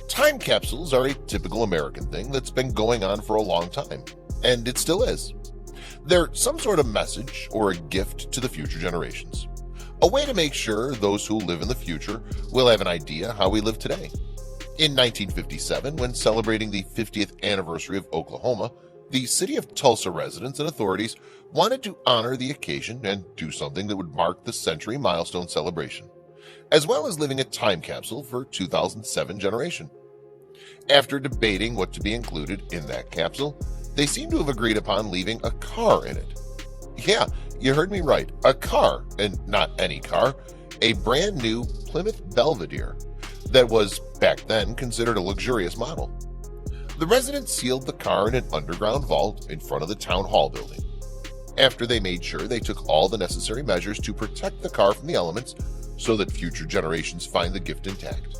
Time capsules are a typical American thing that's been going on for a long time, and it still is. They're some sort of message or a gift to the future generations. A way to make sure those who live in the future will have an idea how we live today. In 1957, when celebrating the 50th anniversary of Oklahoma, the city of Tulsa residents and authorities wanted to honor the occasion and do something that would mark the century milestone celebration, as well as living a time capsule for 2007 generation. After debating what to be included in that capsule, they seem to have agreed upon leaving a car in it. Yeah, you heard me right, a car, and not any car, a brand new Plymouth Belvedere that was, back then, considered a luxurious model. The residents sealed the car in an underground vault in front of the town hall building. After they made sure they took all the necessary measures to protect the car from the elements so that future generations find the gift intact.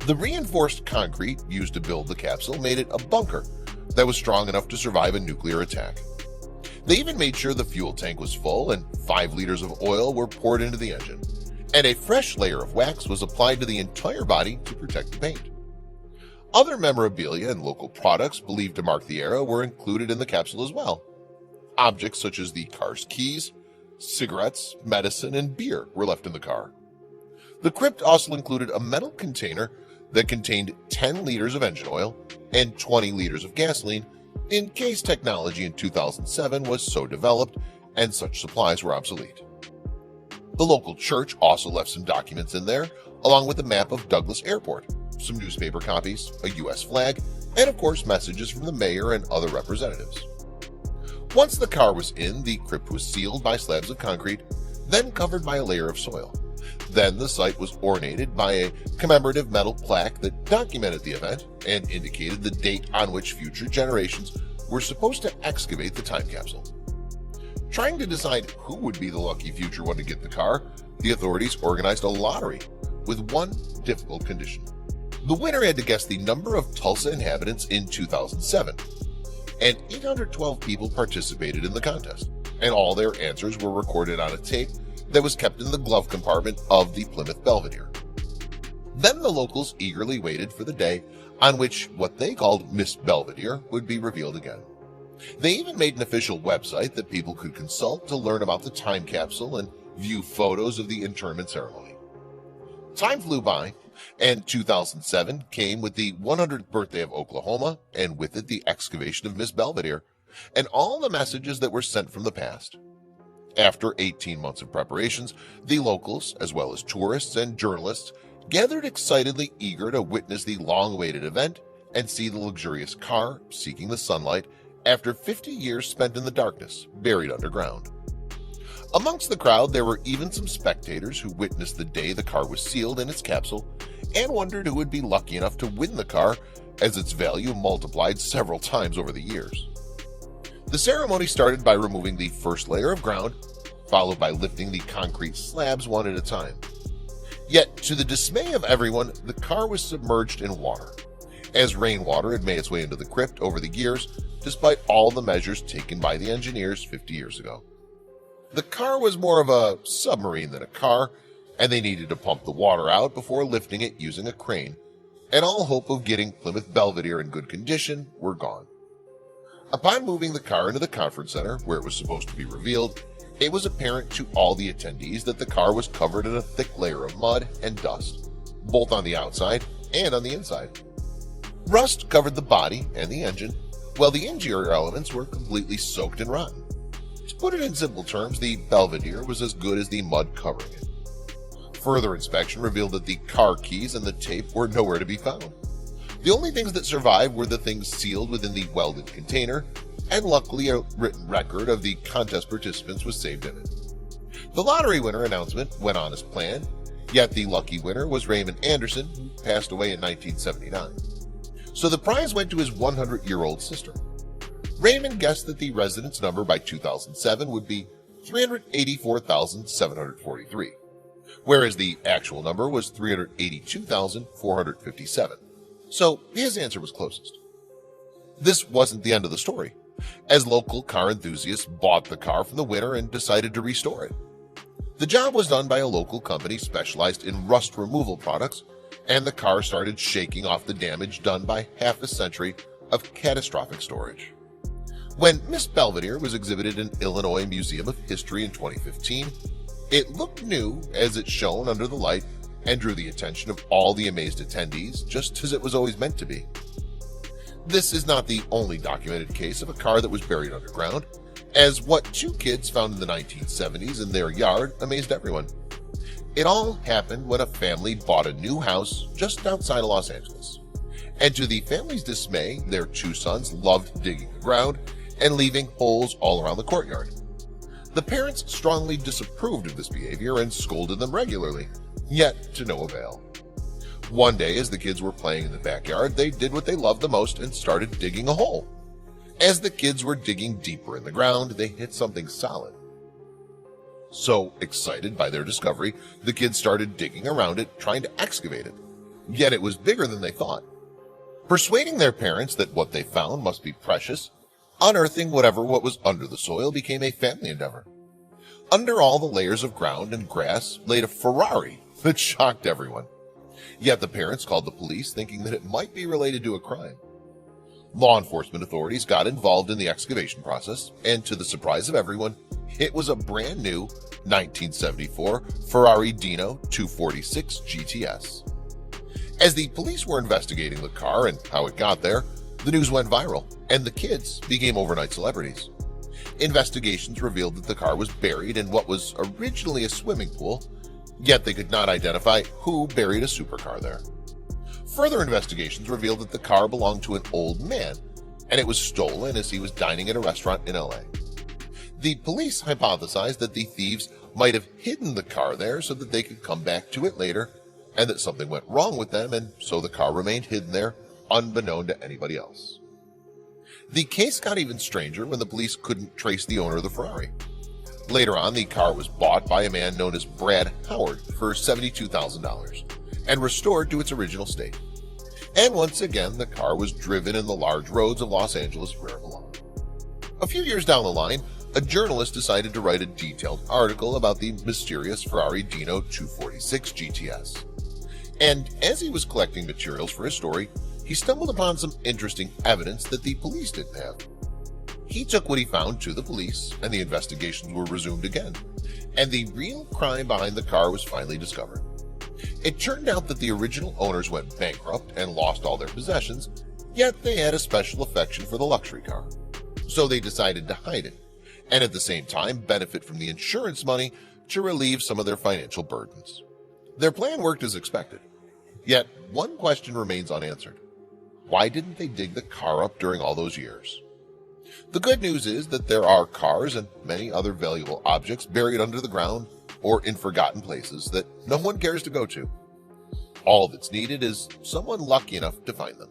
The reinforced concrete used to build the capsule made it a bunker that was strong enough to survive a nuclear attack. They even made sure the fuel tank was full and 5 liters of oil were poured into the engine, and a fresh layer of wax was applied to the entire body to protect the paint. Other memorabilia and local products believed to mark the era were included in the capsule as well. Objects such as the car's keys, cigarettes, medicine, and beer were left in the car. The crypt also included a metal container that contained 10 liters of engine oil and 20 liters of gasoline in case technology in 2007 was so developed and such supplies were obsolete. The local church also left some documents in there, along with a map of Douglas Airport, some newspaper copies, a U.S. flag, and of course messages from the mayor and other representatives. Once the car was in, the crypt was sealed by slabs of concrete, then covered by a layer of soil. Then the site was ornated by a commemorative metal plaque that documented the event and indicated the date on which future generations were supposed to excavate the time capsule. Trying to decide who would be the lucky future one to get the car, the authorities organized a lottery with one difficult condition. The winner had to guess the number of Tulsa inhabitants in 2007, and 812 people participated in the contest, and all their answers were recorded on a tape that was kept in the glove compartment of the Plymouth Belvedere. Then the locals eagerly waited for the day on which what they called Miss Belvedere would be revealed again. They even made an official website that people could consult to learn about the time capsule and view photos of the interment ceremony. Time flew by, and 2007 came with the 100th birthday of Oklahoma, and with it the excavation of Miss Belvedere, and all the messages that were sent from the past. After 18 months of preparations, the locals, as well as tourists and journalists, gathered excitedly eager to witness the long-awaited event and see the luxurious car seeking the sunlight after 50 years spent in the darkness, buried underground. Amongst the crowd, there were even some spectators who witnessed the day the car was sealed in its capsule and wondered who would be lucky enough to win the car, as its value multiplied several times over the years. The ceremony started by removing the first layer of ground, followed by lifting the concrete slabs one at a time. Yet, to the dismay of everyone, the car was submerged in water, as rainwater had made its way into the crypt over the years, despite all the measures taken by the engineers 50 years ago. The car was more of a submarine than a car, and they needed to pump the water out before lifting it using a crane, and all hope of getting Plymouth Belvedere in good condition were gone. Upon moving the car into the conference center, where it was supposed to be revealed, it was apparent to all the attendees that the car was covered in a thick layer of mud and dust, both on the outside and on the inside. Rust covered the body and the engine, while the interior elements were completely soaked and rotten. To put it in simple terms, the Belvedere was as good as the mud covering it. Further inspection revealed that the car keys and the tape were nowhere to be found. The only things that survived were the things sealed within the welded container, and luckily a written record of the contest participants was saved in it. The lottery winner announcement went on as planned, yet the lucky winner was Raymond Anderson, who passed away in 1979. So the prize went to his 100-year-old sister. Raymond guessed that the residence number by 2007 would be 384,743, whereas the actual number was 382,457. So his answer was closest. This wasn't the end of the story, as local car enthusiasts bought the car from the winner and decided to restore it. The job was done by a local company specialized in rust removal products, and the car started shaking off the damage done by half a century of catastrophic storage. When Miss Belvedere was exhibited in Illinois Museum of History in 2015, it looked new as it shone under the light and drew the attention of all the amazed attendees, just as it was always meant to be. This is not the only documented case of a car that was buried underground, as what two kids found in the 1970s in their yard amazed everyone. It all happened when a family bought a new house just outside of Los Angeles. And to the family's dismay, their two sons loved digging the ground and leaving holes all around the courtyard. The parents strongly disapproved of this behavior and scolded them regularly, yet to no avail. One day, as the kids were playing in the backyard, they did what they loved the most and started digging a hole. As the kids were digging deeper in the ground, they hit something solid. So excited by their discovery, the kids started digging around it, trying to excavate it. Yet it was bigger than they thought. Persuading their parents that what they found must be precious, unearthing what was under the soil became a family endeavor. Under all the layers of ground and grass laid a Ferrari that shocked everyone. Yet the parents called the police, thinking that it might be related to a crime. Law enforcement authorities got involved in the excavation process, and to the surprise of everyone, it was a brand new 1974 Ferrari Dino 246 GTS. As the police were investigating the car and how it got there, the news went viral, and the kids became overnight celebrities. Investigations revealed that the car was buried in what was originally a swimming pool, yet they could not identify who buried a supercar there. Further investigations revealed that the car belonged to an old man, and it was stolen as he was dining at a restaurant in LA. The police hypothesized that the thieves might have hidden the car there so that they could come back to it later, and that something went wrong with them, and so the car remained hidden there, unbeknown to anybody else. The case got even stranger when the police couldn't trace the owner of the Ferrari. Later on, the car was bought by a man known as Brad Howard for $72,000 and restored to its original state. And once again, the car was driven in the large roads of Los Angeles where it belonged. A few years down the line, a journalist decided to write a detailed article about the mysterious Ferrari Dino 246 GTS. And as he was collecting materials for his story, he stumbled upon some interesting evidence that the police didn't have. He took what he found to the police, and the investigations were resumed again, and the real crime behind the car was finally discovered. It turned out that the original owners went bankrupt and lost all their possessions, yet they had a special affection for the luxury car. So they decided to hide it, and at the same time benefit from the insurance money to relieve some of their financial burdens. Their plan worked as expected, yet one question remains unanswered. Why didn't they dig the car up during all those years? The good news is that there are cars and many other valuable objects buried under the ground or in forgotten places that no one cares to go to. All that's needed is someone lucky enough to find them.